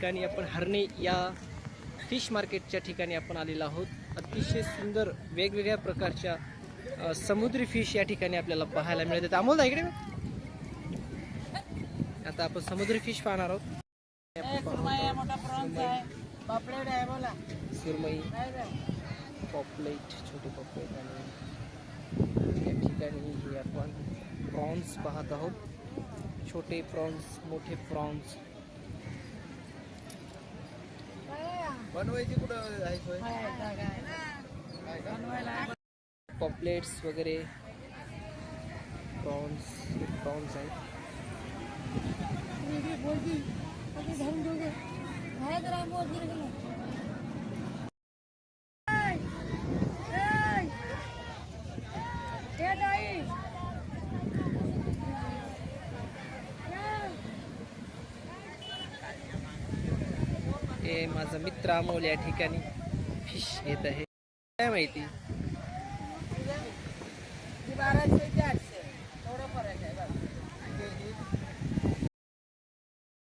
ठिकाणी आपण हरणे या फिश मार्केटच्या ठिकाणी आपण आलेलो आहोत. अतिशय सुंदर वेगवेगळ्या प्रकारच्या समुद्री फिश या ठिकाणी आपल्याला पाहायला मिळतात. अमोल दा इकडे आता आपण समुद्री फिश पाहणार आहोत. सुरमई, पॉपलेट, छोटे पॉपलेट आणि या ठिकाणी हे आपण प्रॉन्स पाहत आहोत. छोटे प्रॉन्स, मोठे प्रॉन्स बनवायची कुठं आहे सोय? पॉपलेट्स वगैरे प्रॉन्स आहेत. हे माझा मित्र अमोल या ठिकाणी फिश घेत आहे. काय माहिती 1200